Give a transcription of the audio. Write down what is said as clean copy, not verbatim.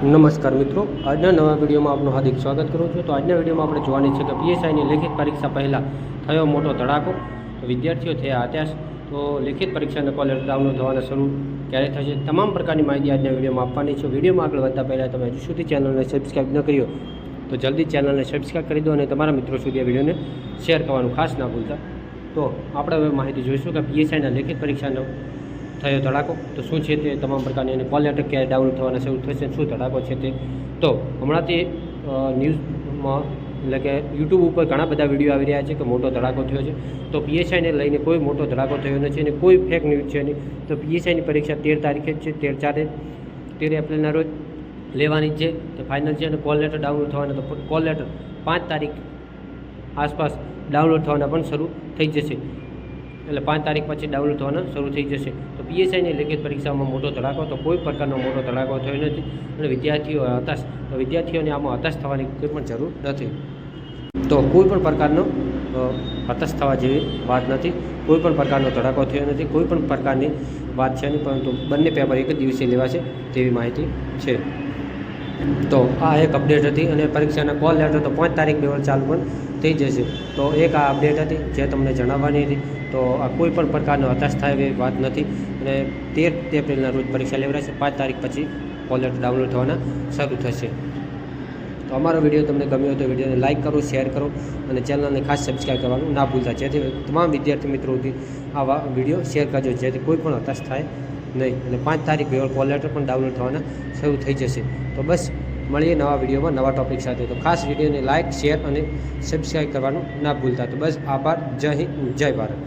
નમસ્કાર મિત્રો, આજના નવા વિડીયોમાં આપનું હાર્દિક સ્વાગત કરું છું। તો આજના વિડીયોમાં આપણે જોવાની છે કે પીએસઆઈની લેખિત પરીક્ષા પહેલાં થયો મોટો ધડાકો, વિદ્યાર્થીઓ થયા હતાશ। તો લેખિત પરીક્ષાના કોલ લેટર ડાઉનલોડ થવાના શરૂ ક્યારે થશે, તમામ પ્રકારની માહિતી આજના વિડીયોમાં આપવાની છે। વિડીયોમાં આગળ વધતા પહેલાં તમે હજુ સુધી ચેનલને સબસ્ક્રાઈબ ન કર્યો તો જલ્દી ચેનલને સબસ્ક્રાઈબ કરી દો અને તમારા મિત્રો સુધી આ વિડીયોને શેર કરવાનું ખાસ ના ભૂલતા। તો આપણે હવે માહિતી જોઈશું કે પીએસઆઈના લેખિત પરીક્ષાનો થયો ધડાકો, તો શું છે તે તમામ પ્રકારની અને કોલ લેટર ક્યારે ડાઉનલોડ થવાના શરૂ થશે, શું ધડાકો છે તે। તો હમણાંથી ન્યૂઝમાં એટલે કે યુટ્યુબ ઉપર ઘણા બધા વિડીયો આવી રહ્યા છે કે મોટો ધડાકો થયો છે। તો પીએસઆઈને લઈને કોઈ મોટો ધડાકો થયો નથી અને કોઈ ફેક ન્યૂઝ છે નહીં। તો પીએસઆઈની પરીક્ષા 13 તારીખે જ છે, 13 એપ્રિલના રોજ લેવાની છે, તો ફાઇનલ છે। અને કોલ લેટર ડાઉનલોડ થવાના, તો કોલ લેટર 5 તારીખ આસપાસ ડાઉનલોડ થવાના પણ શરૂ થઈ જશે, એટલે 5 તારીખ પછી ડાઉનલોડ થવાના શરૂ થઈ જશે। તો પીએસઆઈની લેખિત પરીક્ષામાં મોટો ધડાકો, તો કોઈ પ્રકારનો મોટો ધડાકો થયો નથી અને વિદ્યાર્થીઓ હતાશ, તો વિદ્યાર્થીઓને આમાં હતાશ થવાની કોઈ પણ જરૂર નથી। તો કોઈ પણ પ્રકારનો હતાશ થવા જેવી વાત નથી, કોઈ પણ પ્રકારનો ધડાકો થયો નથી, કોઈ પણ પ્રકારની વાત છે નહીં, પરંતુ બંને પેપર એક જ દિવસે લેવાશે તેવી માહિતી છે। તો આ એક અપડેટ હતી અને પરીક્ષાના કોલ લેટર તો 5 તારીખ બેવડ ચાલુ પણ થઈ જશે। તો એક આ અપડેટ હતી જે તમને જણાવવાની હતી। તો આ કોઈ પણ પ્રકારનો હતાશ થાય એવી વાત નથી અને 13 એપ્રિલના રોજ પરીક્ષા લેવડાશે, 5 તારીખ પછી કોલ લેટર ડાઉનલોડ થવાના શરૂ થશે। તો અમારો વિડીયો તમને ગમ્યો તો વિડીયોને લાઇક કરો, શેર કરો અને ચેનલને ખાસ સબસ્ક્રાઈબ કરવાનું ના ભૂલતા, જેથી તમામ વિદ્યાર્થી મિત્રો સુધી આવા વિડીયો શેર કરજો, જેથી કોઈ પણ હતાશ થાય નહીં અને 5 તારીખ બેવડ કોલ લેટર પણ ડાઉનલોડ થવાના શરૂ થઈ જશે। તો બસ મળીએ નવા વિડીયોમાં નવા ટોપિક સાથે। તો ખાસ વિડીયોને લાઇક, શેર અને સબસ્ક્રાઈબ કરવાનું ના ભૂલતા। તો બસ આભાર, જય હિન્દ, જય ભારત।